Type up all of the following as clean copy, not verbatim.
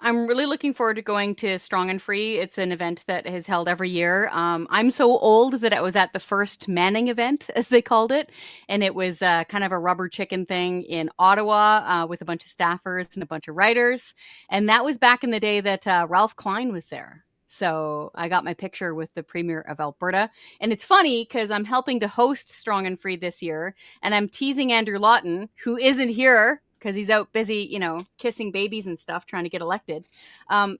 I'm really looking forward to going to Strong and Free. It's an event that is held every year. I'm so old that I was at the first Manning event, as they called it, and it was kind of a rubber chicken thing in Ottawa with a bunch of staffers and a bunch of writers. And that was back in the day that Ralph Klein was there. So I got my picture with the Premier of Alberta. And it's funny because I'm helping to host Strong and Free this year, and I'm teasing Andrew Lawton, who isn't here because he's out busy, kissing babies and stuff, trying to get elected. Um,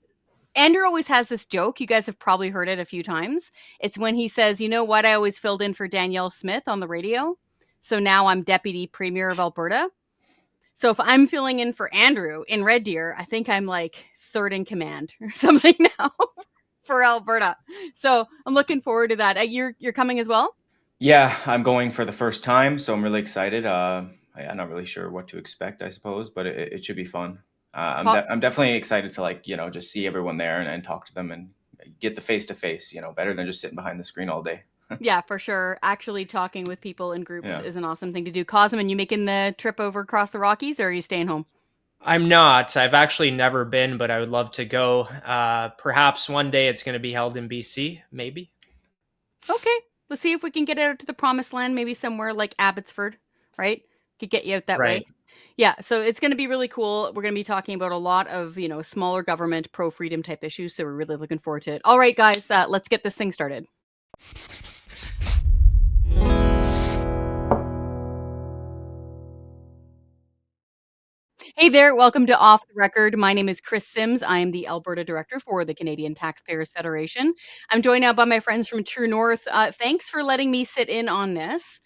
Andrew always has this joke. You guys have probably heard it a few times. It's when he says, "You know what? I always filled in for Danielle Smith on the radio. So now I'm Deputy Premier of Alberta. So if I'm filling in for Andrew in Red Deer, I think I'm like third in command or something now for Alberta. So I'm looking forward to that. You're coming as well? Yeah, I'm going for the first time, so I'm really excited. I'm not really sure what to expect, I suppose, but it should be fun. I'm definitely excited to just see everyone there and talk to them and get the face to face. Better than just sitting behind the screen all day. Yeah, for sure. Actually talking with people in groups Yeah. is an awesome thing to do. Cosmin, you making the trip over across the Rockies or are you staying home? I'm not. I've actually never been, but I would love to go. Perhaps one day it's going to be held in BC, maybe. Okay. Let's see if we can get out to the promised land, maybe somewhere like Abbotsford, right? Could get you out that way. Right. Yeah, so it's going to be really cool. We're going to be talking about a lot of, smaller government, pro freedom type issues. So we're really looking forward to it. All right, guys, let's get this thing started. Hey there, welcome to Off the Record. My name is Kris Sims. I am the Alberta Director for the Canadian Taxpayers Federation. I'm joined now by my friends from True North. Thanks for letting me sit in on this.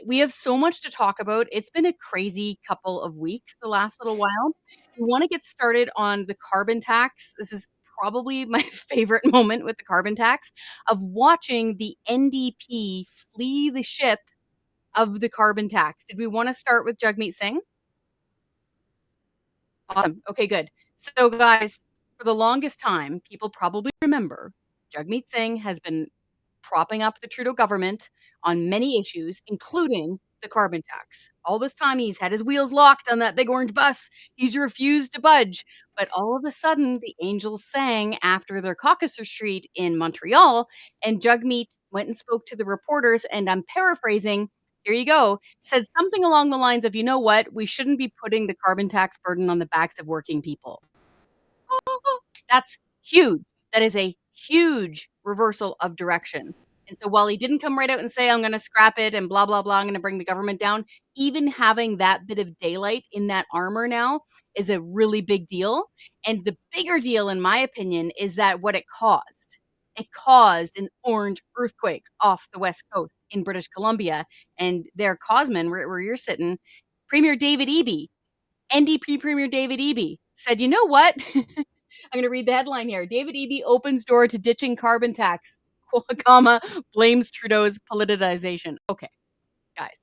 We have so much to talk about. It's been a crazy couple of weeks, the last little while. We want to get started on the carbon tax. This is probably my favorite moment with the carbon tax of watching the NDP flee the ship of the carbon tax. Did we want to start with Jagmeet Singh? Awesome. Okay, good. So, guys, for the longest time, people probably remember Jagmeet Singh has been propping up the Trudeau government on many issues, including the carbon tax. All this time, he's had his wheels locked on that big orange bus. He's refused to budge. But all of a sudden, the angels sang after their caucus retreat in Montreal, and Jagmeet went and spoke to the reporters. And I'm paraphrasing, here you go, said something along the lines of, you know what, we shouldn't be putting the carbon tax burden on the backs of working people. That's huge. That is a huge reversal of direction. And so while he didn't come right out and say, I'm going to scrap it and blah, blah, blah, I'm going to bring the government down, even having that bit of daylight in that armor now is a really big deal. And the bigger deal, in my opinion, is that what it caused an orange earthquake off the West Coast in British Columbia. And there, Cosmin, where you're sitting, Premier David Eby, NDP Premier David Eby said, you know what? I'm going to read the headline here. David Eby opens door to ditching carbon tax, comma, blames Trudeau's politicization. Okay, guys,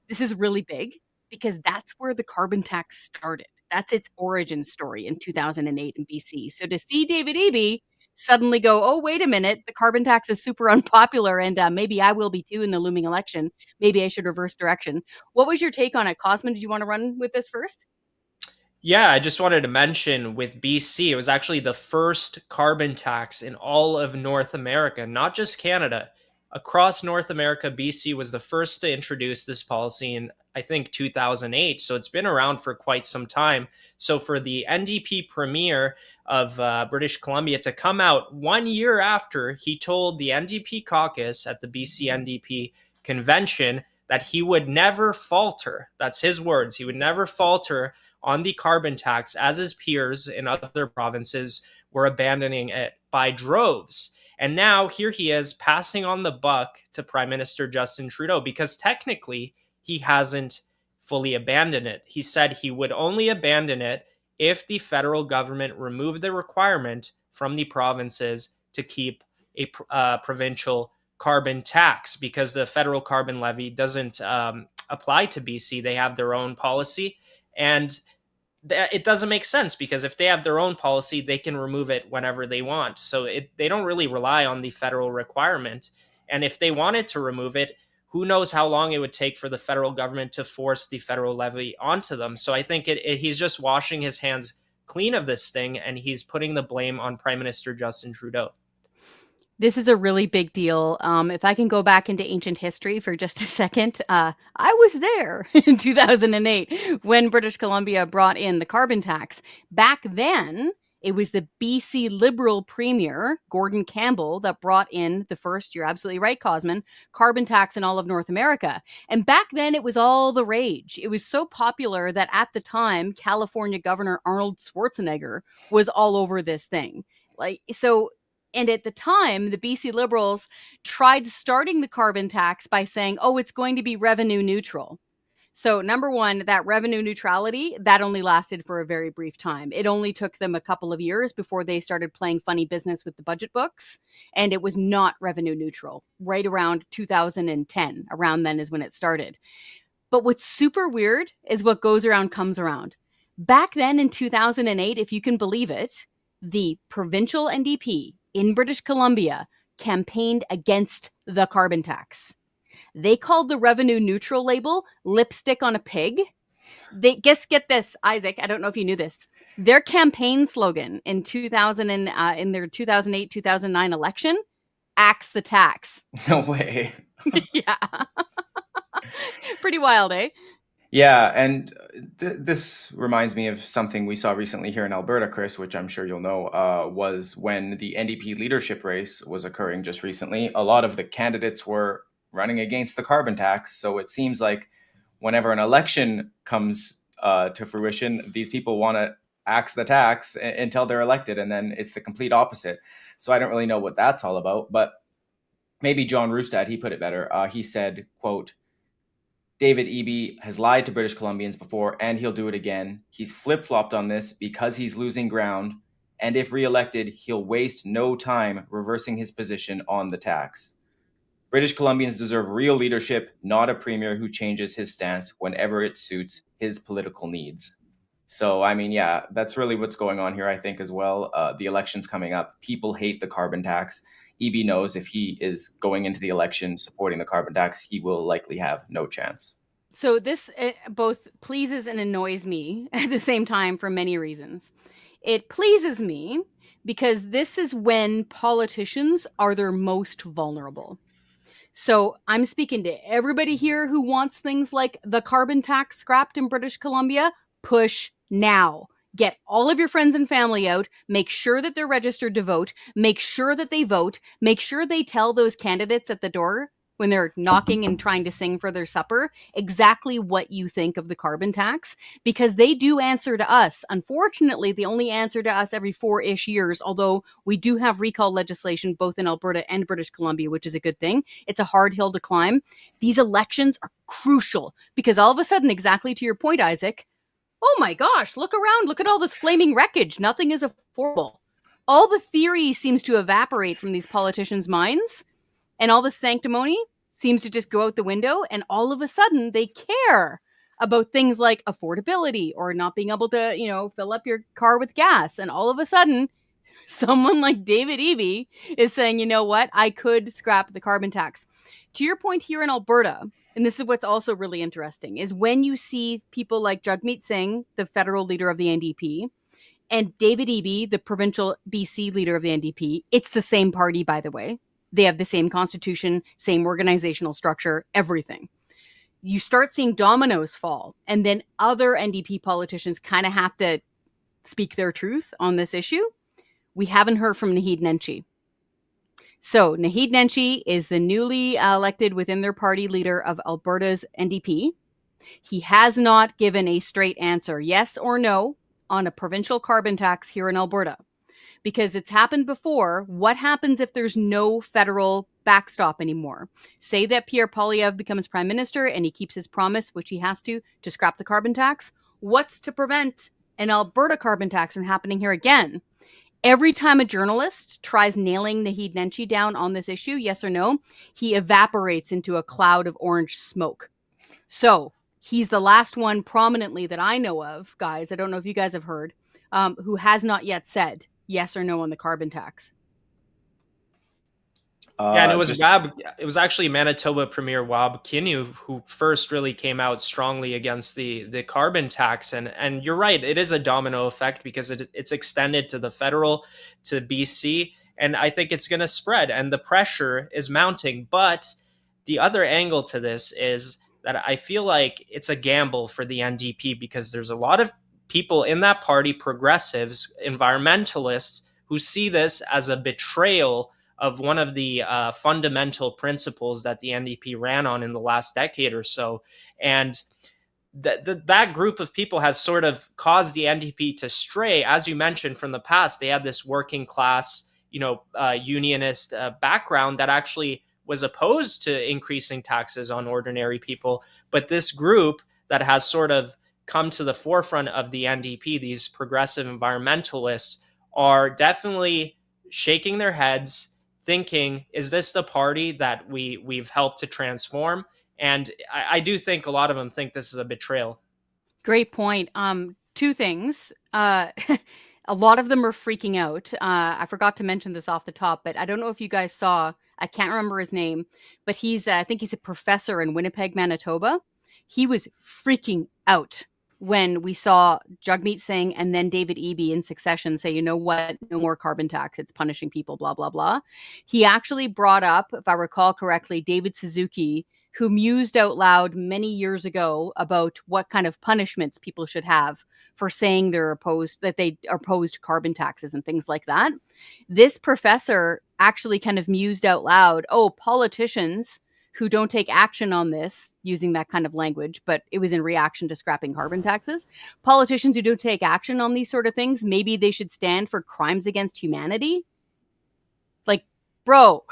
this is really big because that's where the carbon tax started. That's its origin story in 2008 in BC. So to see David Eby suddenly go, oh, wait a minute, the carbon tax is super unpopular and maybe I will be too in the looming election. Maybe I should reverse direction. What was your take on it? Cosmin, did you want to run with this first? Yeah, I just wanted to mention with BC, it was actually the first carbon tax in all of North America, not just Canada. Across North America, BC was the first to introduce this policy in, I think, 2008. So it's been around for quite some time. So for the NDP Premier of British Columbia to come out 1 year after he told the NDP caucus at the BC NDP convention that he would never falter, that's his words, he would never falter on the carbon tax as his peers in other provinces were abandoning it by droves. And now here he is passing on the buck to Prime Minister Justin Trudeau because technically he hasn't fully abandoned it. He said he would only abandon it if the federal government removed the requirement from the provinces to keep a provincial carbon tax because the federal carbon levy doesn't apply to BC. They have their own policy. And it doesn't make sense because if they have their own policy, they can remove it whenever they want. So they don't really rely on the federal requirement. And if they wanted to remove it, who knows how long it would take for the federal government to force the federal levy onto them. So I think he's just washing his hands clean of this thing, and he's putting the blame on Prime Minister Justin Trudeau. This is a really big deal. If I can go back into ancient history for just a second, I was there in 2008 when British Columbia brought in the carbon tax. Back then, it was the BC Liberal Premier, Gordon Campbell, that brought in the first, you're absolutely right, Cosmin, carbon tax in all of North America. And back then, it was all the rage. It was so popular that at the time, California Governor Arnold Schwarzenegger was all over this thing. And at the time, the BC Liberals tried starting the carbon tax by saying, oh, it's going to be revenue neutral. So number one, that revenue neutrality, that only lasted for a very brief time. It only took them a couple of years before they started playing funny business with the budget books. And it was not revenue neutral. Right around 2010, around then is when it started. But what's super weird is what goes around comes around. Back then in 2008, if you can believe it, the provincial NDP in British Columbia campaigned against the carbon tax. They called the revenue neutral label lipstick on a pig. Get this, Isaac, I don't know if you knew this. Their campaign slogan in their 2008-2009 election, axe the tax. No way. Yeah. Pretty wild, eh? Yeah, and this reminds me of something we saw recently here in Alberta, Kris, which I'm sure you'll know, was when the NDP leadership race was occurring just recently. A lot of the candidates were running against the carbon tax, so it seems like whenever an election comes to fruition, these people want to axe the tax until they're elected, and then it's the complete opposite. So I don't really know what that's all about, but maybe John Roustad, he put it better. He said, quote, David Eby has lied to British Columbians before, and he'll do it again. He's flip-flopped on this because he's losing ground, and if re-elected, he'll waste no time reversing his position on the tax. British Columbians deserve real leadership, not a premier who changes his stance whenever it suits his political needs. So, I mean, yeah, that's really what's going on here, I think, as well. The election's coming up. People hate the carbon tax. Eby knows if he is going into the election supporting the carbon tax, he will likely have no chance. So this both pleases and annoys me at the same time for many reasons. It pleases me because this is when politicians are their most vulnerable. So I'm speaking to everybody here who wants things like the carbon tax scrapped in British Columbia. Push now. Get all of your friends and family out. Make sure that they're registered to vote. Make sure that they vote. Make sure they tell those candidates at the door when they're knocking and trying to sing for their supper exactly what you think of the carbon tax, because they do answer to us. Unfortunately, they only answer to us every 4-ish years, although we do have recall legislation both in Alberta and British Columbia, which is a good thing. It's a hard hill to climb. These elections are crucial because all of a sudden, exactly to your point, Isaac, oh my gosh, look around. Look at all this flaming wreckage. Nothing is affordable. All the theory seems to evaporate from these politicians' minds, and all the sanctimony seems to just go out the window. And all of a sudden, they care about things like affordability or not being able to, fill up your car with gas. And all of a sudden, someone like David Eby is saying, you know what, I could scrap the carbon tax. To your point here in Alberta, and this is what's also really interesting, is when you see people like Jagmeet Singh, the federal leader of the NDP, and David Eby, the provincial BC leader of the NDP, it's the same party, by the way. They have the same constitution, same organizational structure, everything. You start seeing dominoes fall, and then other NDP politicians kind of have to speak their truth on this issue. We haven't heard from Naheed Nenshi. So Naheed Nenshi is the newly elected within their party leader of Alberta's NDP. He has not given a straight answer, yes or no, on a provincial carbon tax here in Alberta. Because it's happened before. What happens if there's no federal backstop anymore? Say that Pierre Poilievre becomes prime minister and he keeps his promise, which he has to scrap the carbon tax. What's to prevent an Alberta carbon tax from happening here again? Every time a journalist tries nailing Naheed Nenshi down on this issue, yes or no, he evaporates into a cloud of orange smoke. So he's the last one prominently that I know of, guys, I don't know if you guys have heard, who has not yet said yes or no on the carbon tax. Yeah, and it was actually Manitoba Premier Wab Kinew who first really came out strongly against the carbon tax. And you're right, it is a domino effect because it's extended to the federal, to BC, and I think it's going to spread and the pressure is mounting. But the other angle to this is that I feel like it's a gamble for the NDP because there's a lot of people in that party, progressives, environmentalists, who see this as a betrayal of one of the fundamental principles that the NDP ran on in the last decade or so. And that group of people has sort of caused the NDP to stray, as you mentioned, from the past. They had this working class, unionist background that actually was opposed to increasing taxes on ordinary people. But this group that has sort of come to the forefront of the NDP, these progressive environmentalists, are definitely shaking their heads, thinking, is this the party that we've helped to transform? And I do think a lot of them think this is a betrayal. Great point. Two things. A lot of them are freaking out. I forgot to mention this off the top, but I don't know if you guys saw, I can't remember his name, but I think he's a professor in Winnipeg, Manitoba. He was freaking out when we saw Jagmeet Singh and then David Eby in succession say, you know what, no more carbon tax, it's punishing people, blah, blah, blah. He actually brought up, if I recall correctly, David Suzuki, who mused out loud many years ago about what kind of punishments people should have for saying they are opposed carbon taxes and things like that. This professor actually kind of mused out loud, oh, politicians who don't take action on this, using that kind of language, but it was in reaction to scrapping carbon taxes. Politicians who don't take action on these sort of things, maybe they should stand for crimes against humanity. Like, bro,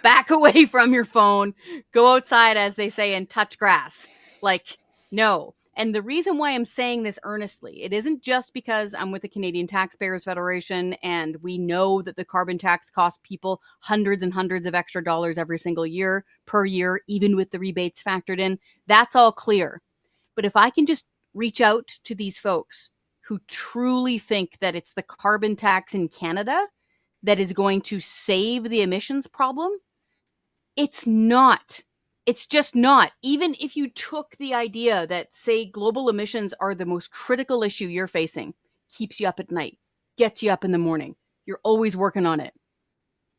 back away from your phone, go outside, as they say, and touch grass. Like, no. And the reason why I'm saying this earnestly, it isn't just because I'm with the Canadian Taxpayers Federation and we know that the carbon tax costs people hundreds and hundreds of extra dollars every single year, per year, even with the rebates factored in. That's all clear. But if I can just reach out to these folks who truly think that it's the carbon tax in Canada that is going to save the emissions problem, it's not. It's just not. Even if you took the idea that, say, global emissions are the most critical issue you're facing, keeps you up at night, gets you up in the morning, you're always working on it.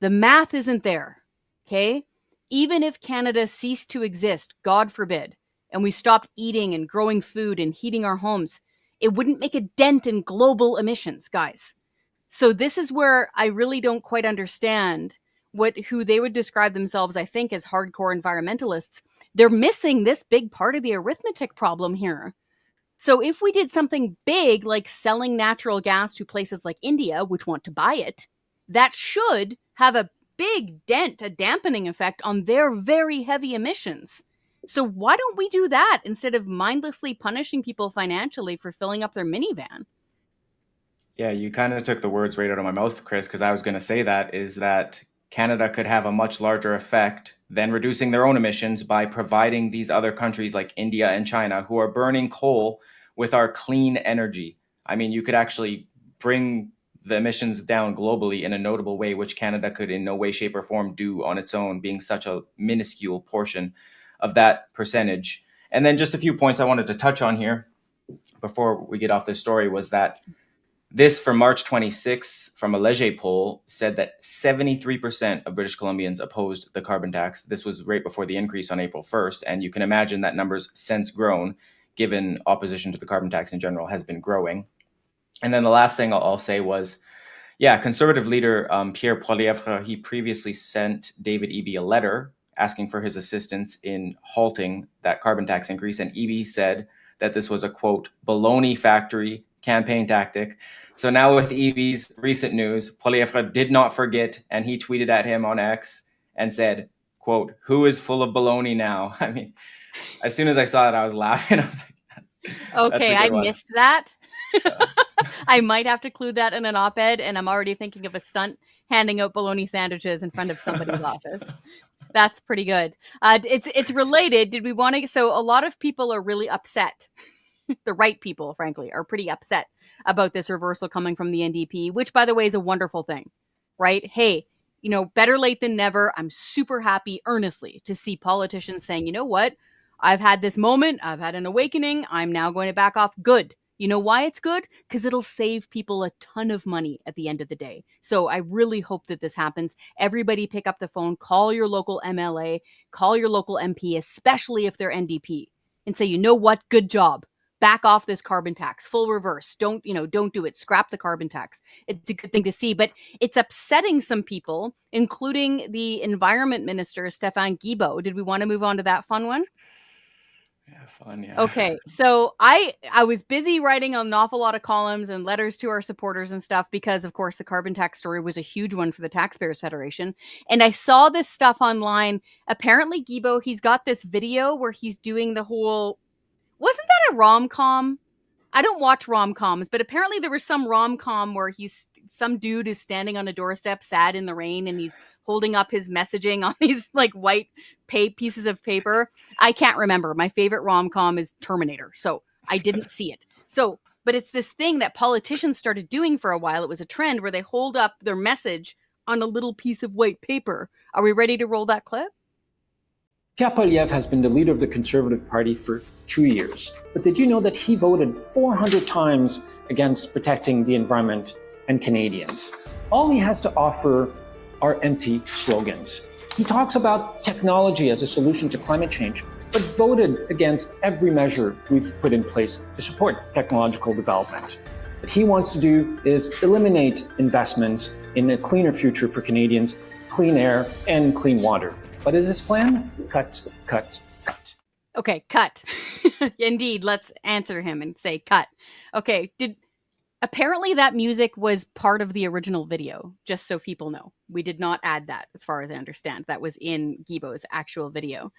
The math isn't there, okay? Even if Canada ceased to exist, God forbid, and we stopped eating and growing food and heating our homes, it wouldn't make a dent in global emissions, guys. So this is where I really don't quite understand who they would describe themselves, I think, as hardcore environmentalists. They're missing this big part of the arithmetic problem here. So if we did something big, like selling natural gas to places like India, which want to buy it, that should have a big dent, a dampening effect on their very heavy emissions. So why don't we do that instead of mindlessly punishing people financially for filling up their minivan? Yeah, you kind of took the words right out of my mouth, Kris, because I was going to say that Canada could have a much larger effect than reducing their own emissions by providing these other countries like India and China who are burning coal with our clean energy. I mean, you could actually bring the emissions down globally in a notable way, which Canada could in no way, shape, or form do on its own, being such a minuscule portion of that percentage. And then just a few points I wanted to touch on here before we get off this story was that this, from March 26 from a Leger poll, said that 73% of British Columbians opposed the carbon tax. This was right before the increase on April 1st. And you can imagine that number's since grown, given opposition to the carbon tax in general has been growing. And then the last thing I'll say was, Conservative leader Pierre Poilievre, he previously sent David Eby a letter asking for his assistance in halting that carbon tax increase. And Eby said that this was a, quote, baloney factory campaign tactic. So now with Eby's recent news, Poilievre did not forget, and he tweeted at him on X and said, quote, who is full of baloney now? I mean, as soon as I saw it, I was laughing. I was like, okay, I missed that. I might have to clue that in an op-ed, and I'm already thinking of a stunt handing out bologna sandwiches in front of somebody's office. That's pretty good. It's related. Did we want to? So a lot of people are really upset. The right people, frankly, are pretty upset about this reversal coming from the NDP, which, by the way, is a wonderful thing, right? Hey, better late than never. I'm super happy, earnestly, to see politicians saying, you know what? I've had this moment. I've had an awakening. I'm now going to back off. Good. You know why it's good? Because it'll save people a ton of money at the end of the day. So I really hope that this happens. Everybody pick up the phone, call your local MLA, call your local MP, especially if they're NDP, and say, you know what? Good job. Back off this carbon tax, full reverse. Don't do it. Scrap the carbon tax. It's a good thing to see, but it's upsetting some people, including the Environment Minister, Steven Guilbeault. Did we want to move on to that fun one? Yeah, fun, yeah. Okay, so I was busy writing an awful lot of columns and letters to our supporters and stuff because, of course, the carbon tax story was a huge one for the Taxpayers Federation. And I saw this stuff online. Apparently, Guilbeault, he's got this video where he's doing the whole... Wasn't that a rom-com? I don't watch rom-coms, but apparently there was some rom-com where some dude is standing on a doorstep, sad in the rain, and he's holding up his messaging on these white pieces of paper. I can't remember. My favorite rom-com is Terminator, so I didn't see it. But it's this thing that politicians started doing for a while. It was a trend where they hold up their message on a little piece of white paper. Are we ready to roll that clip? Pierre Poilievre has been the leader of the Conservative Party for 2 years. But did you know that he voted 400 times against protecting the environment and Canadians? All he has to offer are empty slogans. He talks about technology as a solution to climate change, but voted against every measure we've put in place to support technological development. What he wants to do is eliminate investments in a cleaner future for Canadians, clean air and clean water. What is his plan? Cut, cut, cut. Okay, cut. Indeed, let's answer him and say cut. Okay, apparently that music was part of the original video, just so people know. We did not add that, as far as I understand. That was in Guilbeault's actual video.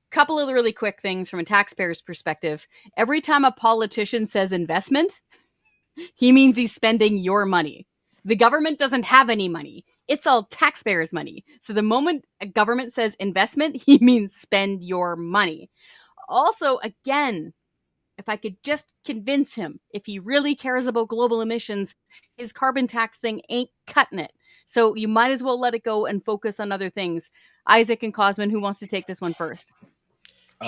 Couple of really quick things from a taxpayer's perspective. Every time a politician says investment, he means he's spending your money. The government doesn't have any money. It's all taxpayers' money. So the moment a government says investment, he means spend your money. Also, again, if I could just convince him, if he really cares about global emissions, his carbon tax thing ain't cutting it. So you might as well let it go and focus on other things. Isaac and Cosmin, who wants to take this one first?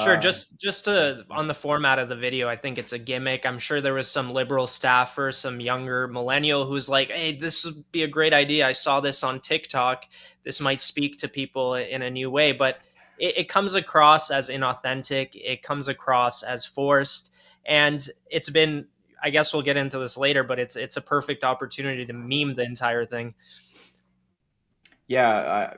Sure. Just on the format of the video, I think it's a gimmick. I'm sure there was some Liberal staffer, some younger millennial who's like, hey, this would be a great idea. I saw this on TikTok. This might speak to people in a new way, but it comes across as inauthentic. It comes across as forced. And it's been, I guess we'll get into this later, but it's a perfect opportunity to meme the entire thing. Yeah,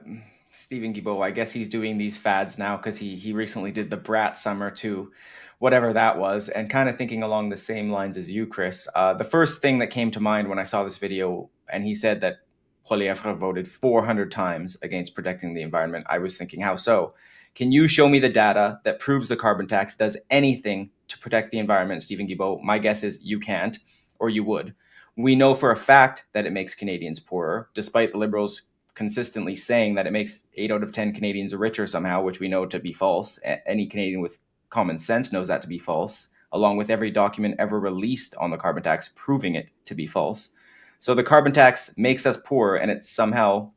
Steven Guilbeault, I guess he's doing these fads now because he recently did the Brat Summer too, whatever that was, and kind of thinking along the same lines as you, Kris. The first thing that came to mind when I saw this video, and he said that Poilievre voted 400 times against protecting the environment, I was thinking, how so? Can you show me the data that proves the carbon tax does anything to protect the environment, Steven Guilbeault? My guess is you can't, or you would. We know for a fact that it makes Canadians poorer, despite the Liberals consistently saying that it makes 8 out of 10 Canadians richer somehow, which we know to be false. Any Canadian with common sense knows that to be false, along with every document ever released on the carbon tax proving it to be false. So the carbon tax makes us poorer, and it somehow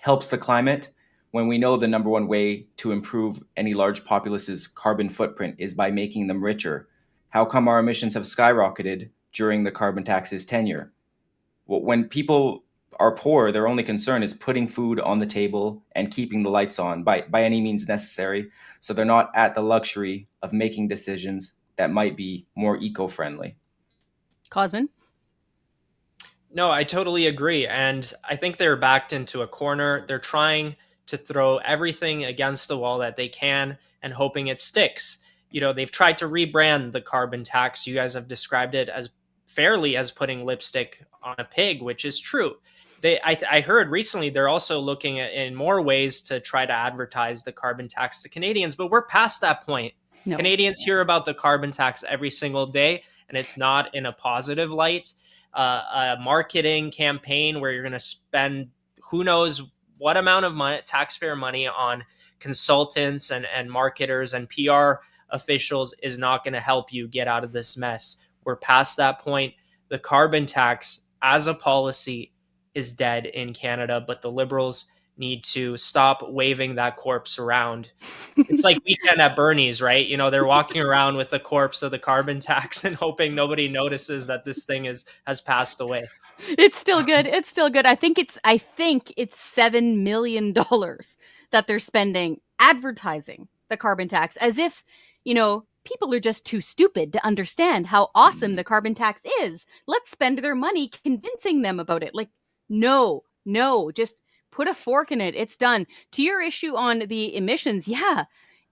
helps the climate when we know the number one way to improve any large populace's carbon footprint is by making them richer. How come our emissions have skyrocketed during the carbon tax's tenure? Well, when people are poor, their only concern is putting food on the table and keeping the lights on by any means necessary. So they're not at the luxury of making decisions that might be more eco-friendly. Cosmin? No, I totally agree. And I think they're backed into a corner. They're trying to throw everything against the wall that they can and hoping it sticks. They've tried to rebrand the carbon tax. You guys have described it as fairly as putting lipstick on a pig, which is true. I heard recently they're also looking at in more ways to try to advertise the carbon tax to Canadians, but we're past that point. No. Canadians hear about the carbon tax every single day, and it's not in a positive light. A marketing campaign where you're going to spend who knows what amount of money, taxpayer money, on consultants and marketers and PR officials is not going to help you get out of this mess. We're past that point. The carbon tax as a policy is dead in Canada, but the Liberals need to stop waving that corpse around. It's like Weekend at Bernie's, right? You know, they're walking around with the corpse of the carbon tax and hoping nobody notices that this thing has passed away. It's still good. It's still good. I think it's $7 million that they're spending advertising the carbon tax, as if, people are just too stupid to understand how awesome the carbon tax is. Let's spend their money convincing them about it. Like, no, just put a fork in it. It's done. To your issue on the emissions, yeah,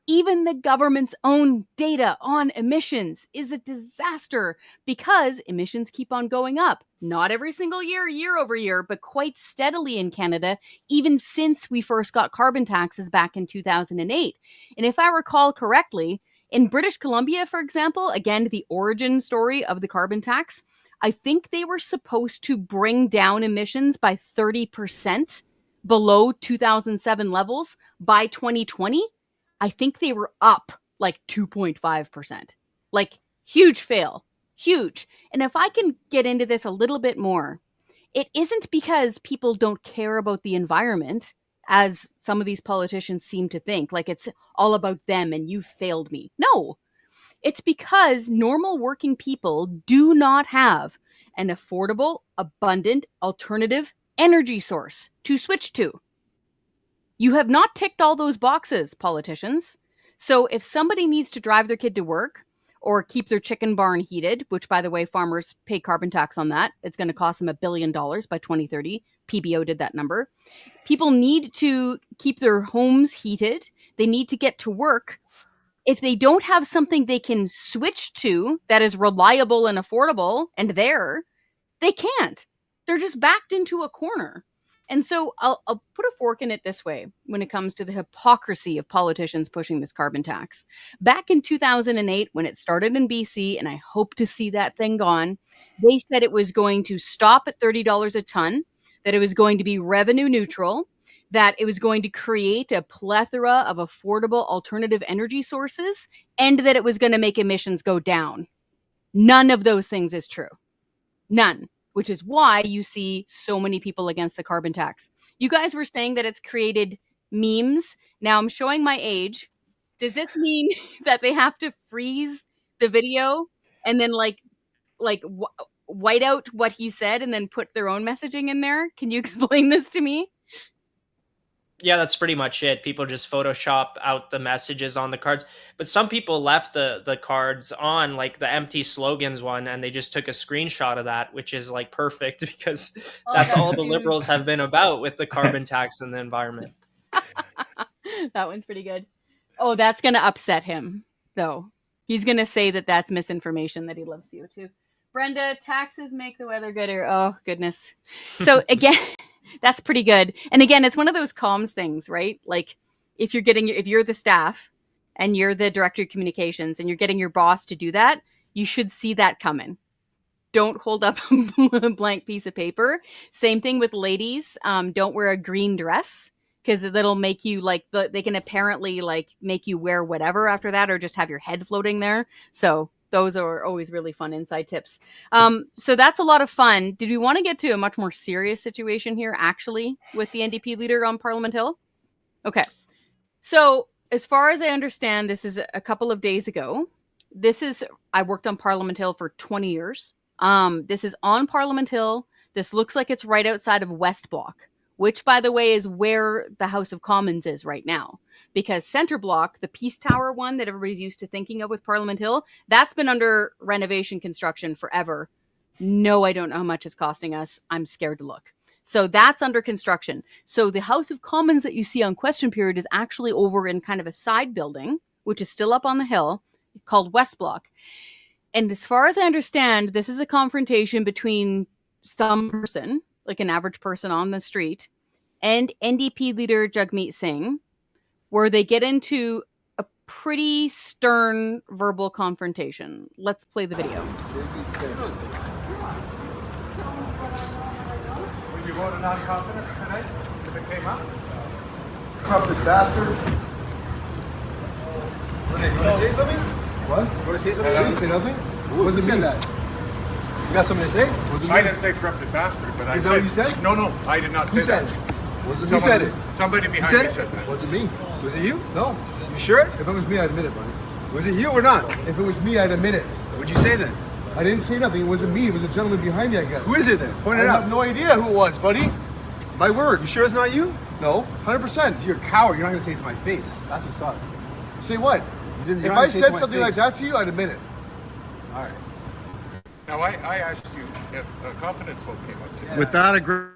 even the government's own data on emissions is a disaster because emissions keep on going up. Not every single year, year over year, but quite steadily in Canada, even since we first got carbon taxes back in 2008. And if I recall correctly, in British Columbia, for example, again, the origin story of the carbon tax, I think they were supposed to bring down emissions by 30% below 2007 levels by 2020. I think they were up like 2.5%. Like, huge fail. Huge. And if I can get into this a little bit more, it isn't because people don't care about the environment, as some of these politicians seem to think, like it's all about them and you failed me. No, it's because normal working people do not have an affordable, abundant, alternative energy source to switch to. You have not ticked all those boxes, politicians. So if somebody needs to drive their kid to work or keep their chicken barn heated, which, by the way, farmers pay carbon tax on that, it's going to cost them $1 billion by 2030. PBO did that number. People need to keep their homes heated. They need to get to work. If they don't have something they can switch to that is reliable and affordable and they can't. They're just backed into a corner. And so I'll put a fork in it this way when it comes to the hypocrisy of politicians pushing this carbon tax. Back in 2008, when it started in BC, and I hope to see that thing gone, they said it was going to stop at $30 a ton, that it was going to be revenue neutral, that it was going to create a plethora of affordable alternative energy sources, and that it was going to make emissions go down. None of those things is true. None. Which is why you see so many people against the carbon tax. You guys were saying that it's created memes. Now I'm showing my age. Does this mean that they have to freeze the video and then white out what he said and then put their own messaging in there? Can you explain this to me? Yeah, that's pretty much it. People just Photoshop out the messages on the cards. But some people left the cards on, like the empty slogans one, and they just took a screenshot of that, which is like perfect because that's all the Liberals have been about with the carbon tax and the environment. That one's pretty good. Oh, that's going to upset him, though. He's going to say that that's misinformation, that he loves CO2. Brenda, taxes make the weather gooder. Oh, goodness. So again... That's pretty good. And again, it's one of those comms things, right? Like if you're the staff and you're the director of communications and you're getting your boss to do that, you should see that coming. Don't hold up a blank piece of paper. Same thing with ladies. Don't wear a green dress because that'll make you they can apparently make you wear whatever after that, or just have your head floating there. So those are always really fun inside tips. So that's a lot of fun. Did we want to get to a much more serious situation here, actually, with the NDP leader on Parliament Hill? Okay. So as far as I understand, this is a couple of days ago. I worked on Parliament Hill for 20 years. This is on Parliament Hill. This looks like it's right outside of West Block, which, by the way, is where the House of Commons is right now. Because Centre Block, the Peace Tower one that everybody's used to thinking of with Parliament Hill, that's been under renovation construction forever. No, I don't know how much it's costing us. I'm scared to look. So that's under construction. So the House of Commons that you see on Question Period is actually over in kind of a side building, which is still up on the hill, called West Block. And as far as I understand, this is a confrontation between some person, like an average person on the street, and NDP leader Jagmeet Singh, where they get into a pretty stern verbal confrontation. Let's play the video. Will you vote a non-confidence tonight if it came up? Corrupted bastard. Want to say something? What? Want to say something? Say nothing? What does it mean? That? You got something to say? I didn't say corrupted bastard, but I Is said... that what you said? No, I did not Who say said that. it? Who said it? Somebody You behind said me it? said that. Wasn't me. Was it you? No. You sure? If it was me, I'd admit it, buddy. Was it you or not? If it was me, I'd admit it. What'd you say then? I didn't say nothing. It wasn't me. It was a gentleman behind me, I guess. Who is it then? Point it I out. have no idea who it was, buddy. My word. You sure it's not you? No, 100%. You're a coward. You're not gonna say it to my face. That's what's up. Say what? You're If not I gonna say it said to my something face. like that to you, I'd admit it. All right. Now, I asked you if a confidence vote came up today. With that, agree.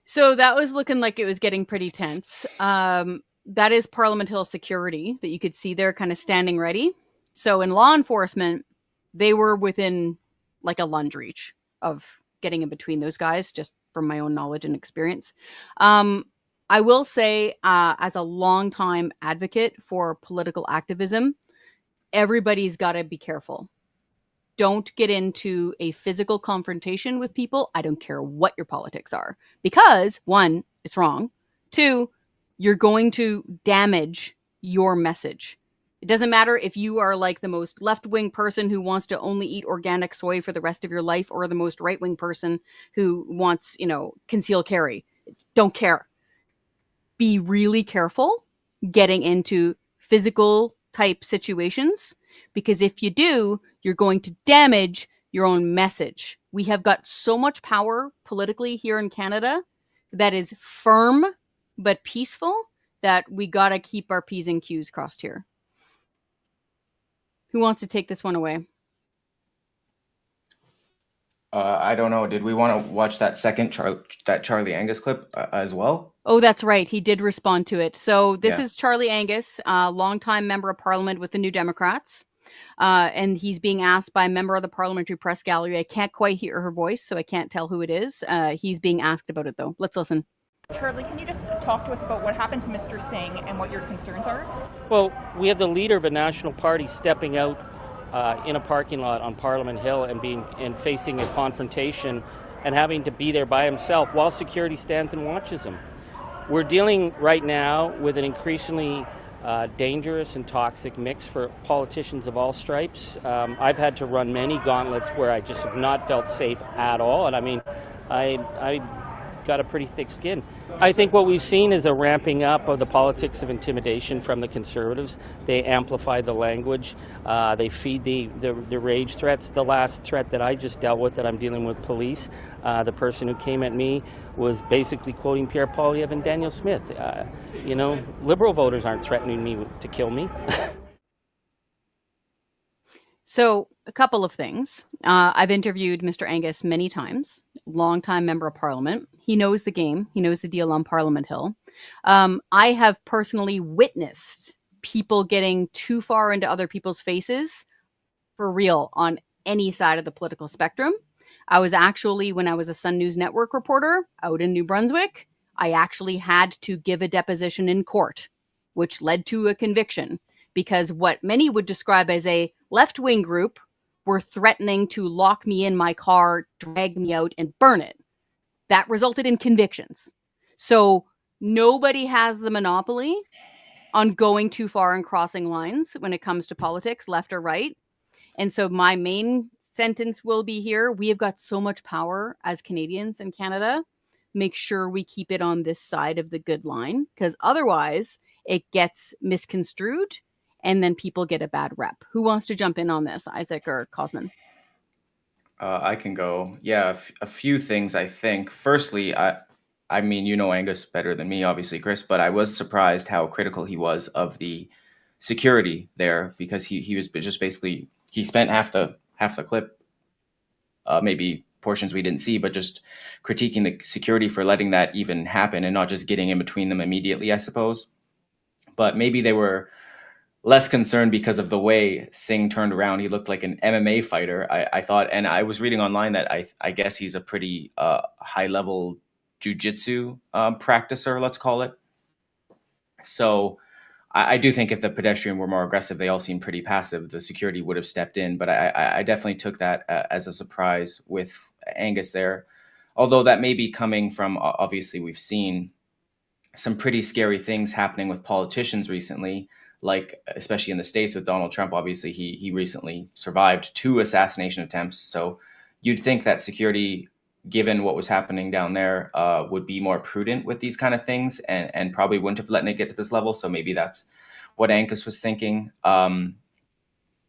So that was looking like it was getting pretty tense. That is Parliament Hill security that you could see there kind of standing ready. So in law enforcement, they were within like a lunge reach of getting in between those guys, just from my own knowledge and experience. I will say, as a longtime advocate for political activism, everybody's got to be careful. Don't get into a physical confrontation with people. I don't care what your politics are. Because, one, it's wrong. Two, you're going to damage your message. It doesn't matter if you are like the most left-wing person who wants to only eat organic soy for the rest of your life or the most right-wing person who wants, conceal carry. Don't care. Be really careful getting into physical type situations, because if you do, you're going to damage your own message. We have got so much power politically here in Canada that is firm but peaceful that we got to keep our P's and Q's crossed here. Who wants to take this one away? I don't know. Did we want to watch that second Charlie Angus clip as well? Oh, that's right. He did respond to it. So this Yeah. is Charlie Angus, longtime member of Parliament with the New Democrats. And he's being asked by a member of the Parliamentary Press Gallery. I can't quite hear her voice, so I can't tell who it is. He's being asked about it, though. Let's listen. Charlie, can you just talk to us about what happened to Mr. Singh and what your concerns are? Well, we have the leader of a national party stepping out in a parking lot on Parliament Hill and facing a confrontation and having to be there by himself while security stands and watches him. We're dealing right now with an increasingly dangerous and toxic mix for politicians of all stripes. I've had to run many gauntlets where I just have not felt safe at all, and I mean, I got a pretty thick skin. I think what we've seen is a ramping up of the politics of intimidation from the Conservatives. They amplify the language. They feed the rage threats. The last threat that I just dealt with, that I'm dealing with police, the person who came at me was basically quoting Pierre Poilievre and Daniel Smith. Liberal voters aren't threatening me to kill me. So a couple of things. I've interviewed Mr. Angus many times, longtime member of Parliament. He knows the game. He knows the deal on Parliament Hill. I have personally witnessed people getting too far into other people's faces for real on any side of the political spectrum. I was actually, when I was a Sun News Network reporter out in New Brunswick, I actually had to give a deposition in court, which led to a conviction, because what many would describe as a left-wing group were threatening to lock me in my car, drag me out, and burn it. That resulted in convictions. So nobody has the monopoly on going too far and crossing lines when it comes to politics, left or right. And so my main sentence will be here. We have got so much power as Canadians in Canada. Make sure we keep it on this side of the good line, because otherwise it gets misconstrued and then people get a bad rep. Who wants to jump in on this, Isaac or Cosmin? I can go. Yeah, a few things, I think. Firstly, I mean, you know Angus better than me, obviously, Kris, but I was surprised how critical he was of the security there, because he was just basically, he spent half the clip, maybe portions we didn't see, but just critiquing the security for letting that even happen and not just getting in between them immediately, I suppose. But maybe they were less concerned because of the way Singh turned around. He looked like an MMA fighter, I thought. And I was reading online that I guess he's a pretty high-level jiu-jitsu practicer, let's call it. So I do think if the pedestrian were more aggressive, they all seem pretty passive, the security would have stepped in. But I definitely took that as a surprise with Angus there. Although that may be coming from, obviously, we've seen some pretty scary things happening with politicians recently. like especially in the States with Donald Trump. Obviously, he recently survived 2 assassination attempts. So you'd think that security, given what was happening down there, would be more prudent with these kind of things, and probably wouldn't have let it get to this level. So maybe that's what Angus was thinking.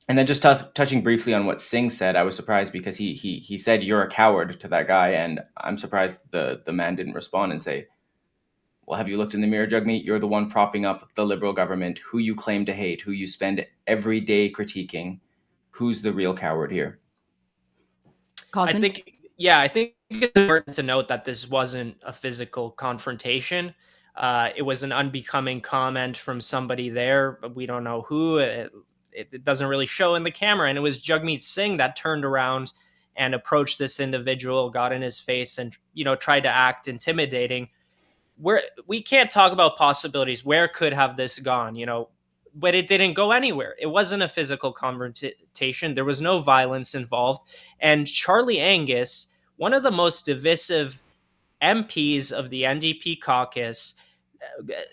And then just touching briefly on what Singh said, I was surprised because he said you're a coward to that guy, and I'm surprised the man didn't respond and say, well, have you looked in the mirror, Jagmeet? You're the one propping up the Liberal government, who you claim to hate, who you spend every day critiquing. Who's the real coward here? Cosmin? I think it's important to note that this wasn't a physical confrontation. It was an unbecoming comment from somebody there, but we don't know who. It doesn't really show in the camera. And it was Jagmeet Singh that turned around and approached this individual, got in his face, and tried to act intimidating. We can't talk about possibilities. Where could have this gone? But it didn't go anywhere. It wasn't a physical confrontation. There was no violence involved. And Charlie Angus, one of the most divisive MPs of the NDP caucus,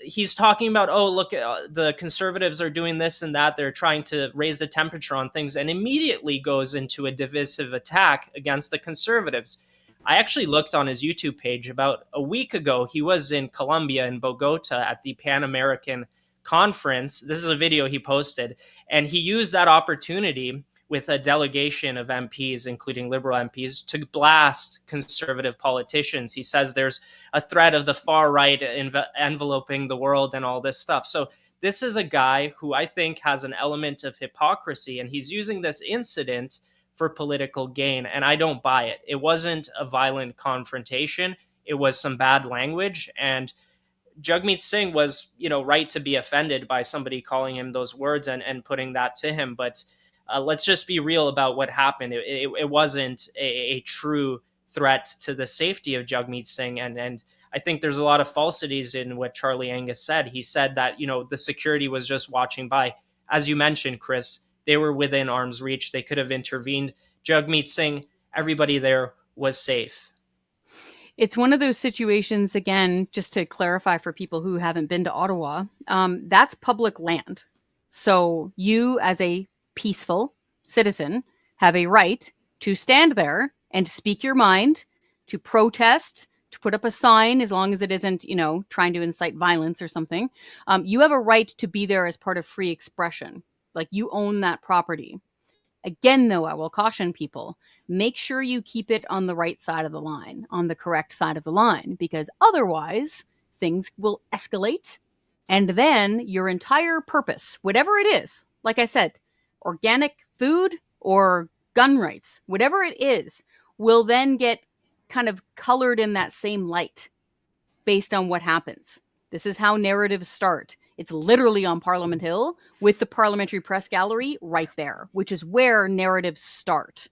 he's talking about, oh, look, the Conservatives are doing this and that. They're trying to raise the temperature on things, and immediately goes into a divisive attack against the Conservatives. I actually looked on his YouTube page about a week ago. He was in Colombia, in Bogota, at the Pan American Conference. This is a video he posted, and he used that opportunity with a delegation of MPs, including Liberal MPs, to blast Conservative politicians. He says there's a threat of the far right enveloping the world and all this stuff. So this is a guy who I think has an element of hypocrisy, and he's using this incident for political gain, and I don't buy it. It wasn't a violent confrontation. It was some bad language, and Jagmeet Singh was, right to be offended by somebody calling him those words and putting that to him. But let's just be real about what happened. It wasn't a true threat to the safety of Jagmeet Singh. And I think there's a lot of falsities in what Charlie Angus said. He said that, the security was just watching by. As you mentioned, Kris, they were within arm's reach. They could have intervened. Jagmeet Singh, everybody there was safe. It's one of those situations, again, just to clarify for people who haven't been to Ottawa, that's public land. So you, as a peaceful citizen, have a right to stand there and speak your mind, to protest, to put up a sign, as long as it isn't, trying to incite violence or something. You have a right to be there as part of free expression. Like, you own that property. Again, though, I will caution people, make sure you keep it on the right side of the line, on the correct side of the line, because otherwise things will escalate. And then your entire purpose, whatever it is, like I said, organic food or gun rights, whatever it is, will then get kind of colored in that same light based on what happens. This is how narratives start. It's literally on Parliament Hill with the Parliamentary Press Gallery right there, which is where narratives start.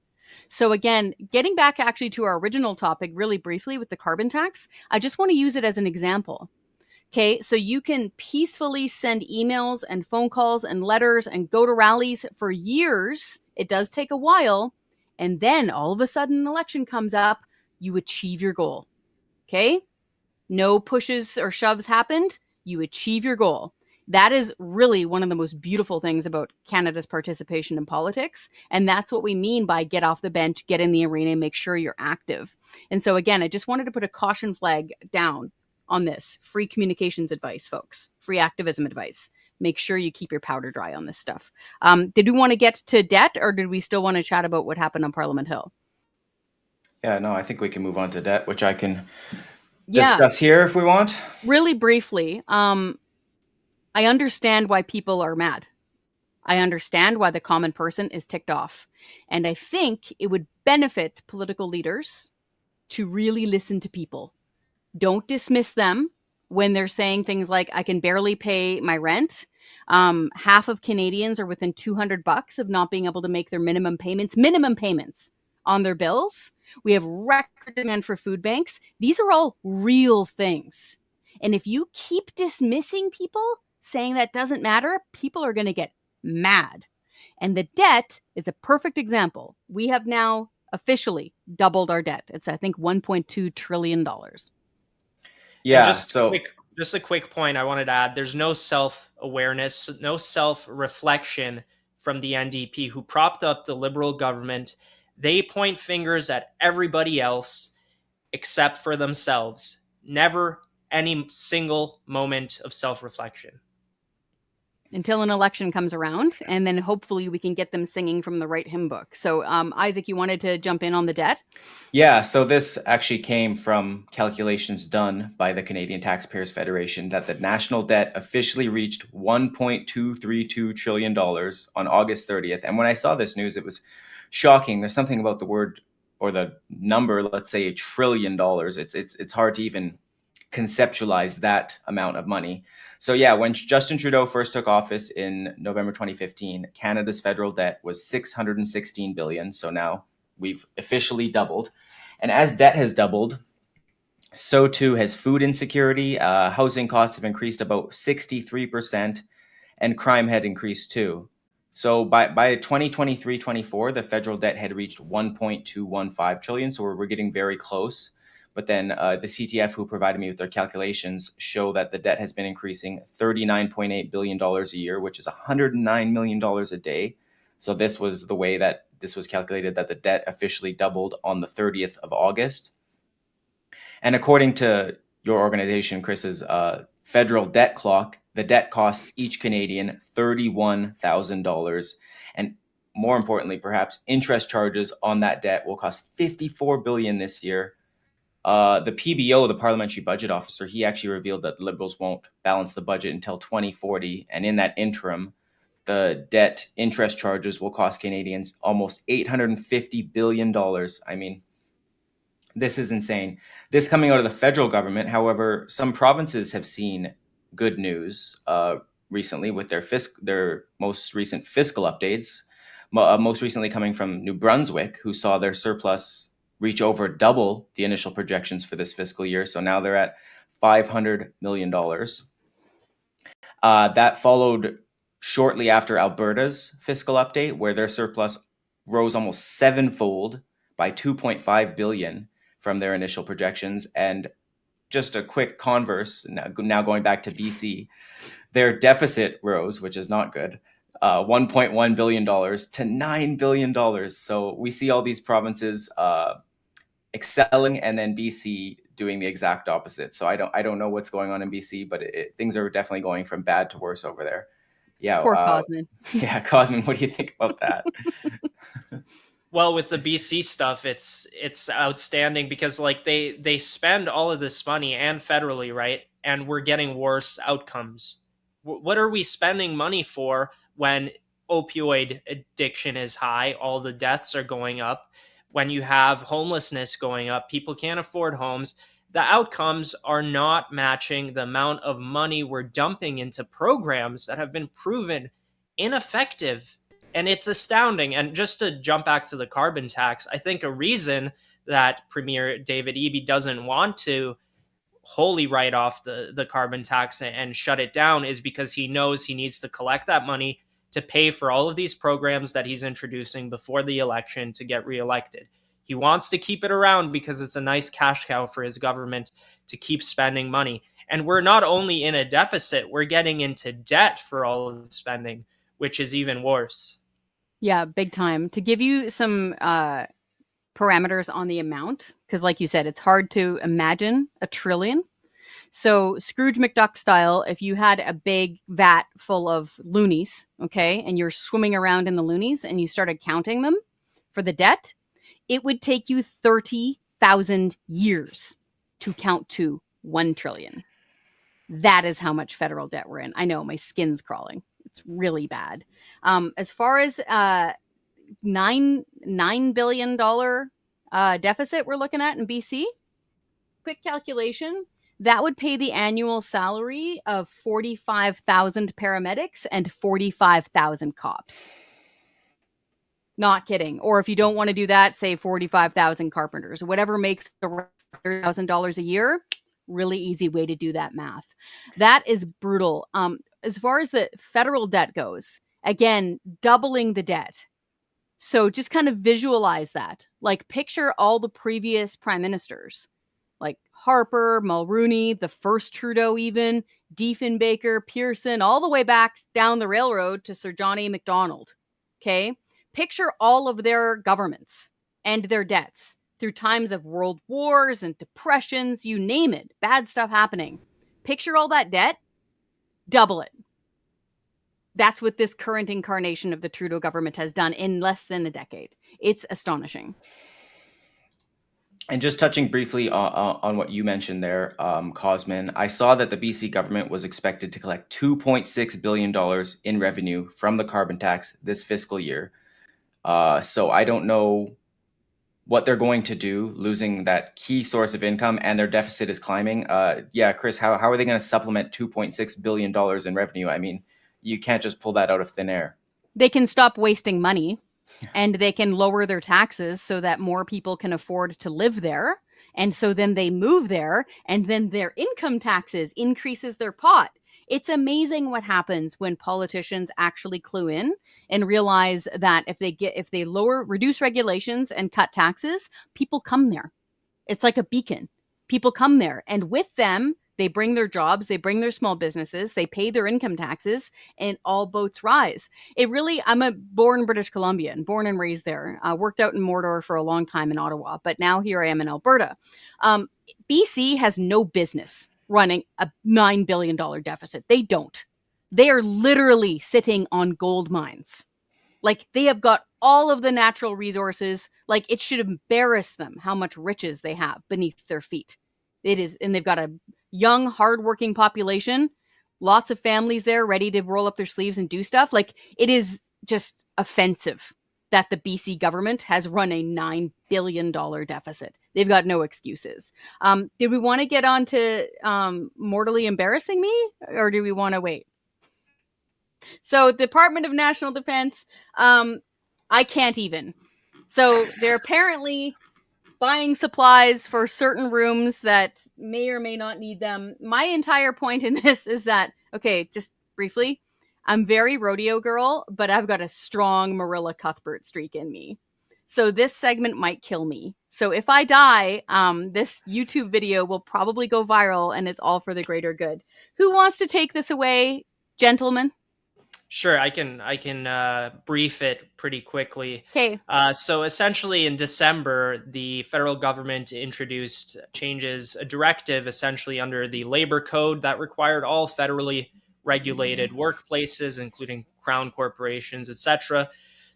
So again, getting back actually to our original topic really briefly with the carbon tax, I just want to use it as an example. Okay, so you can peacefully send emails and phone calls and letters and go to rallies for years. It does take a while. And then all of a sudden an election comes up, you achieve your goal. Okay? No pushes or shoves happened. You achieve your goal. That is really one of the most beautiful things about Canada's participation in politics. And that's what we mean by get off the bench, get in the arena, and make sure you're active. And so again, I just wanted to put a caution flag down on this. Free communications advice, folks. Free activism advice. Make sure you keep your powder dry on this stuff. Did we want to get to debt, or did we still want to chat about what happened on Parliament Hill? Yeah, no, I think we can move on to debt, which I can discuss here if we want. Really briefly, I understand why people are mad. I understand why the common person is ticked off. And I think it would benefit political leaders to really listen to people. Don't dismiss them when they're saying things like, I can barely pay my rent. Half of Canadians are within $200 of not being able to make their minimum payments on their bills. We have record demand for food banks. These are all real things. And if you keep dismissing people, saying that doesn't matter, people are going to get mad. And the debt is a perfect example. We have now officially doubled our debt. It's, I think, $1.2 trillion. Yeah. Just so quick Just a quick point I wanted to add. There's no self-awareness, no self-reflection from the NDP, who propped up the Liberal government. They point fingers at everybody else except for themselves. Never any single moment of self-reflection. Until an election comes around, and then hopefully we can get them singing from the right hymn book. So, Isaac, you wanted to jump in on the debt? Yeah, so this actually came from calculations done by the Canadian Taxpayers Federation that the national debt officially reached $1.232 trillion on August 30th. And when I saw this news, it was shocking. There's something about the word or the number, let's say $1 trillion. It's hard to even conceptualize that amount of money. So yeah, when Justin Trudeau first took office in November 2015, Canada's federal debt was $616 billion. So now we've officially doubled. And as debt has doubled, so too has food insecurity. Housing costs have increased about 63%, and crime had increased too. So by 2023-24, the federal debt had reached 1.215 trillion. So we're getting very close. But then the CTF, who provided me with their calculations, show that the debt has been increasing $39.8 billion a year, which is $109 million a day. So this was the way that this was calculated, that the debt officially doubled on the 30th of August. And according to your organization, Kris's federal debt clock, the debt costs each Canadian $31,000. And more importantly, perhaps, interest charges on that debt will cost $54 billion this year. The PBO, the Parliamentary Budget Officer, he actually revealed that the Liberals won't balance the budget until 2040. And in that interim, the debt interest charges will cost Canadians almost $850 billion. I mean, this is insane. This coming out of the federal government. However, some provinces have seen good news recently with their most recent fiscal updates. Most recently coming from New Brunswick, who saw their surplus reach over double the initial projections for this fiscal year. So now they're at $500 million. That followed shortly after Alberta's fiscal update, where their surplus rose almost sevenfold by $2.5 billion from their initial projections. And just a quick converse, now going back to BC, their deficit rose, which is not good, $1.1 billion to $9 billion. So we see all these provinces excelling, and then BC doing the exact opposite. So I don't know what's going on in BC, but things are definitely going from bad to worse over there. Yeah. Poor Cosmin. Yeah, Cosmin, what do you think about that? Well, with the BC stuff, it's outstanding because like they spend all of this money, and federally, right? And we're getting worse outcomes. What are we spending money for when opioid addiction is high? All the deaths are going up. When you have homelessness going up, people can't afford homes. The outcomes are not matching the amount of money we're dumping into programs that have been proven ineffective. And it's astounding. And just to jump back to the carbon tax, I think a reason that Premier David Eby doesn't want to wholly write off the carbon tax and shut it down is because he knows he needs to collect that money to pay for all of these programs that he's introducing before the election to get reelected. He wants to keep it around because it's a nice cash cow for his government to keep spending money. And we're not only in a deficit, we're getting into debt for all of the spending, which is even worse. Yeah, big time. To give you some parameters on the amount, because like you said, it's hard to imagine $1 trillion. So Scrooge McDuck style, if you had a big vat full of loonies, okay, and you're swimming around in the loonies and you started counting them for the debt, it would take you 30,000 years to count to 1 trillion. That is how much federal debt we're in. I know, my skin's crawling. It's really bad. As far as $9 billion deficit we're looking at in BC, quick calculation, that would pay the annual salary of 45,000 paramedics and 45,000 cops. Not kidding. Or if you don't want to do that, say 45,000 carpenters. Whatever makes $1,000 a year, really easy way to do that math. That is brutal. As far as the federal debt goes, again, doubling the debt. So just kind of visualize that. Like picture all the previous prime ministers. Like, Harper, Mulrooney, the first Trudeau even, Diefenbaker, Pearson, all the way back down the railroad to Sir John A. Macdonald. Okay? Picture all of their governments and their debts through times of world wars and depressions, you name it, bad stuff happening. Picture all that debt, double it. That's what this current incarnation of the Trudeau government has done in less than a decade. It's astonishing. And just touching briefly on what you mentioned there, Cosmin, I saw that the BC government was expected to collect $2.6 billion in revenue from the carbon tax this fiscal year. So I don't know what they're going to do, losing that key source of income, and their deficit is climbing. Kris, how are they going to supplement $2.6 billion in revenue? I mean, you can't just pull that out of thin air. They can stop wasting money and they can lower their taxes so that more people can afford to live there. And so then they move there, and then their income taxes increases their pot. It's amazing what happens when politicians actually clue in and realize that if they reduce regulations and cut taxes, people come there. It's like a beacon. People come there, and with them, they bring their jobs, they bring their small businesses, they pay their income taxes, and all boats rise. I'm a born British Columbian, born and raised there. Worked out in Mordor for a long time in Ottawa, but now here I am in Alberta. BC has no business running a $9 billion deficit. They don't. They are literally sitting on gold mines. Like, they have got all of the natural resources. Like, it should embarrass them how much riches they have beneath their feet. It is, and they've got a young, hardworking population, lots of families there ready to roll up their sleeves and do stuff. Like, it is just offensive that the BC government has run a $9 billion deficit. They've got no excuses. Did we want to get on to mortally embarrassing me, or do we want to wait? So, Department of National Defense, I can't even. So, they're apparently buying supplies for certain rooms that may or may not need them. My entire point in this is that, okay, just briefly, I'm very rodeo girl, but I've got a strong Marilla Cuthbert streak in me. So this segment might kill me. So if I die, this YouTube video will probably go viral, and it's all for the greater good. Who wants to take this away, gentlemen? Sure, I can brief it pretty quickly. Okay. So essentially, in December, the federal government introduced a directive essentially under the labor code that required all federally regulated workplaces, including crown corporations, etc.,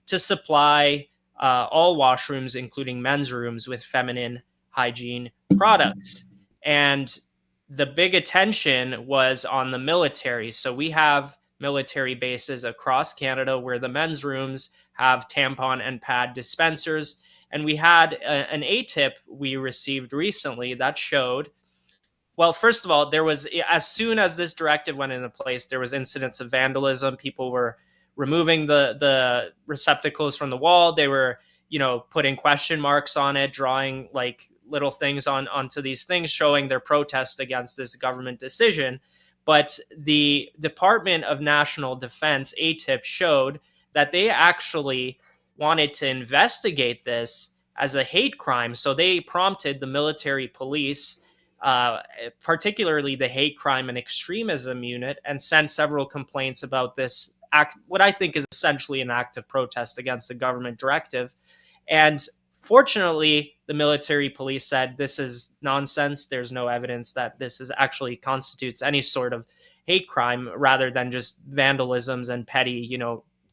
to supply all washrooms, including men's rooms, with feminine hygiene products. And the big attention was on the military. So we have military bases across Canada where the men's rooms have tampon and pad dispensers. And we had an ATIP we received recently that showed, well, first of all, there was, as soon as this directive went into place, there was incidents of vandalism. People were removing the receptacles from the wall. They were, putting question marks on it, drawing like little things onto these things, showing their protest against this government decision. But the Department of National Defense, ATIP, showed that they actually wanted to investigate this as a hate crime. So they prompted the military police, particularly the hate crime and extremism unit, and sent several complaints about this act, what I think is essentially an act of protest against the government directive. And fortunately, the military police said this is nonsense. There's no evidence that this actually constitutes any sort of hate crime, rather than just vandalisms and petty,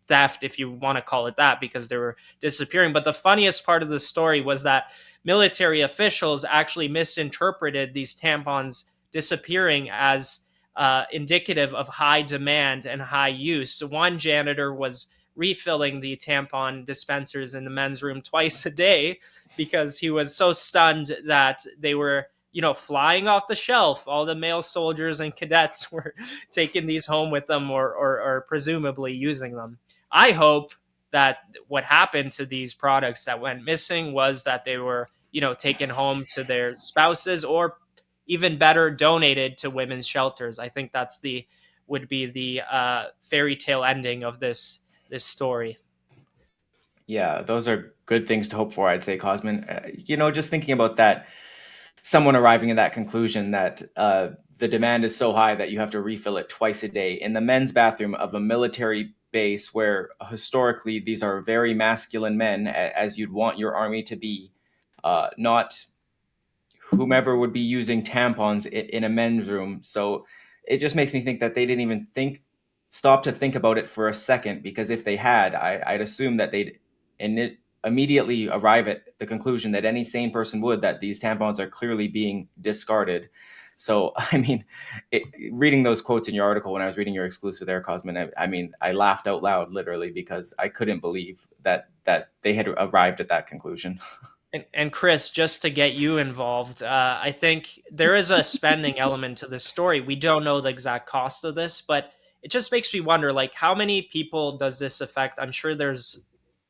theft, if you want to call it that, because they were disappearing. But the funniest part of the story was that military officials actually misinterpreted these tampons disappearing as indicative of high demand and high use. So one janitor was refilling the tampon dispensers in the men's room twice a day because he was so stunned that they were, flying off the shelf. All the male soldiers and cadets were taking these home with them, or presumably using them. I hope that what happened to these products that went missing was that they were, taken home to their spouses, or even better, donated to women's shelters. I think would be the fairy tale ending of this story. Yeah, those are good things to hope for, I'd say, Cosmin. Just thinking about that someone arriving at that conclusion that the demand is so high that you have to refill it twice a day in the men's bathroom of a military base where historically these are very masculine men, as you'd want your army to be, not whomever would be using tampons in a men's room. So it just makes me think that they didn't even stop to think about it for a second, because if they had, I'd assume that they'd immediately arrive at the conclusion that any sane person would, that these tampons are clearly being discarded. So, I mean, reading those quotes in your article when I was reading your exclusive there, Cosmin, I mean, I laughed out loud, literally, because I couldn't believe that they had arrived at that conclusion. And Kris, just to get you involved, I think there is a spending element to this story. We don't know the exact cost of this, but it just makes me wonder, like, how many people does this affect? I'm sure there's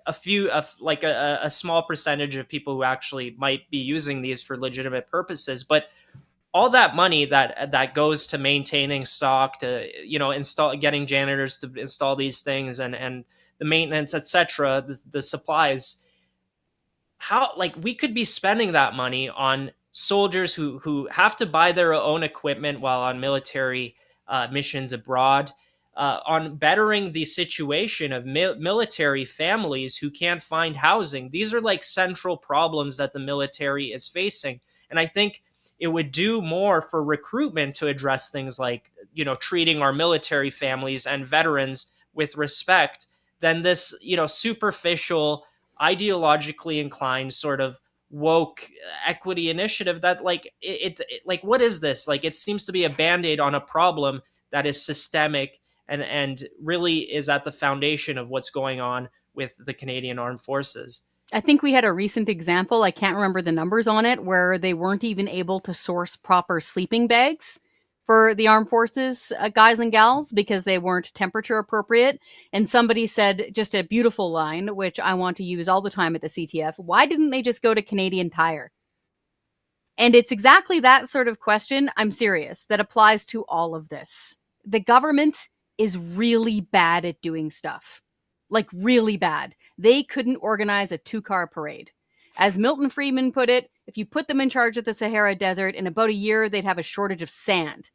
a few, like a small percentage of people who actually might be using these for legitimate purposes, but all that money that goes to maintaining stock, to getting janitors to install these things, and the maintenance, etc., the supplies. How, like, we could be spending that money on soldiers who have to buy their own equipment while on military missions abroad, on bettering the situation of military families who can't find housing. These are like central problems that the military is facing, and I think it would do more for recruitment to address things like, treating our military families and veterans with respect than this, superficial, ideologically inclined sort of woke equity initiative that, like, like, what is this? Like, it seems to be a band-aid on a problem that is systemic and really is at the foundation of what's going on with the Canadian Armed Forces. I think we had a recent example, I can't remember the numbers on it, where they weren't even able to source proper sleeping bags for the armed forces guys and gals because they weren't temperature appropriate. And somebody said just a beautiful line, which I want to use all the time at the CTF: why didn't they just go to Canadian Tire? And it's exactly that sort of question, I'm serious, that applies to all of this. The government is really bad at doing stuff. Like, really bad. They couldn't organize a 2-car parade. As Milton Friedman put it, if you put them in charge of the Sahara Desert, in about a year, they'd have a shortage of sand.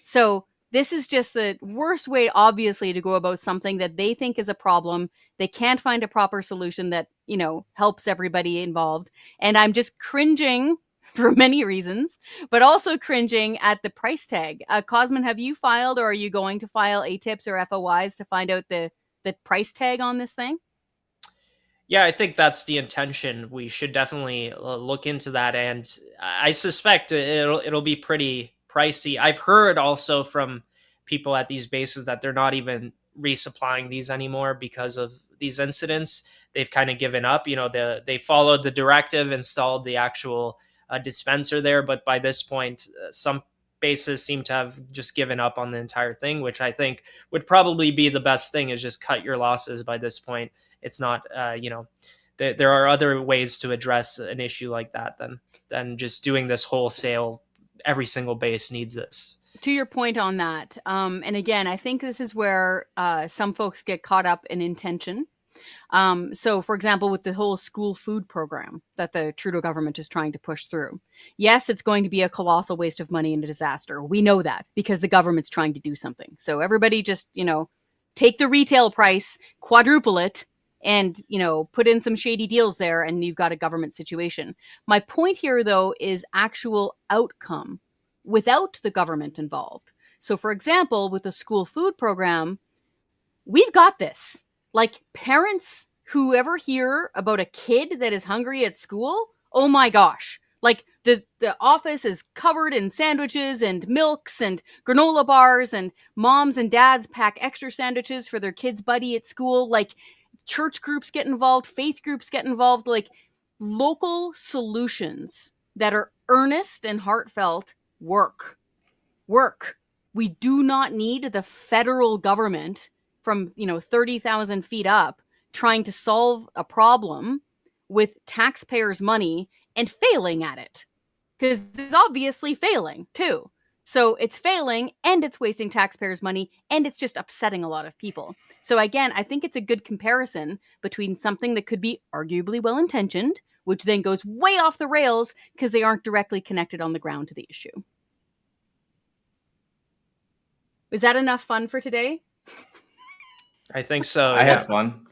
So this is just the worst way, obviously, to go about something that they think is a problem. They can't find a proper solution that, helps everybody involved. And I'm just cringing for many reasons, but also cringing at the price tag. Cosmin, have you filed, or are you going to file ATIPs or FOIs to find out the price tag on this thing? Yeah, I think that's the intention. We should definitely look into that, and I suspect it'll be pretty pricey. I've heard also from people at these bases that they're not even resupplying these anymore because of these incidents. They've kind of given up. They followed the directive, installed the actual dispenser there, but by this point, some bases seem to have just given up on the entire thing, which I think would probably be the best thing, is just cut your losses by this point. It's not, there are other ways to address an issue like that than just doing this wholesale. Every single base needs this. To your point on that, and again, I think this is where some folks get caught up in intention. So, for example, with the whole school food program that the Trudeau government is trying to push through, yes, it's going to be a colossal waste of money and a disaster. We know that because the government's trying to do something. So everybody just, take the retail price, quadruple it, and, put in some shady deals there, and you've got a government situation. My point here, though, is actual outcome without the government involved. So, for example, with the school food program, we've got this. Like, parents who ever hear about a kid that is hungry at school, oh my gosh. Like, the office is covered in sandwiches and milks and granola bars, and moms and dads pack extra sandwiches for their kid's buddy at school. Like, church groups get involved, faith groups get involved. Like, local solutions that are earnest and heartfelt work. We do not need the federal government from 30,000 feet up trying to solve a problem with taxpayers' money and failing at it, because it's obviously failing too. So it's failing, and it's wasting taxpayers' money, and it's just upsetting a lot of people. So again, I think it's a good comparison between something that could be arguably well-intentioned, which then goes way off the rails because they aren't directly connected on the ground to the issue. Was that enough fun for today? I think so. I had fun.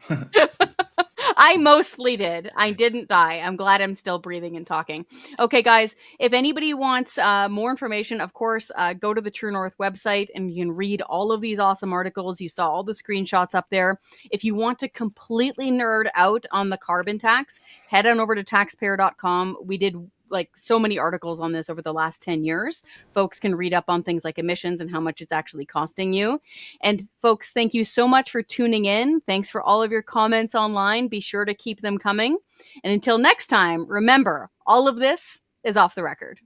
I mostly did. I didn't die. I'm glad I'm still breathing and talking. Okay, guys, if anybody wants more information, of course, go to the True North website and you can read all of these awesome articles. You saw all the screenshots up there. If you want to completely nerd out on the carbon tax, head on over to taxpayer.com. We did like so many articles on this over the last 10 years. Folks can read up on things like emissions and how much it's actually costing you. And folks, thank you so much for tuning in. Thanks for all of your comments online. Be sure to keep them coming. And until next time, remember, all of this is off the record.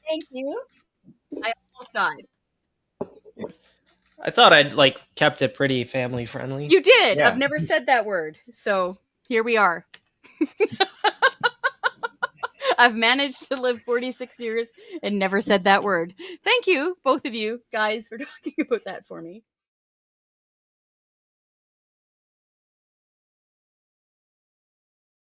Thank you. I almost died. I thought I'd like kept it pretty family friendly. You did. Yeah. I've never said that word. So here we are. I've managed to live 46 years and never said that word. Thank you, both of you guys, for talking about that for me.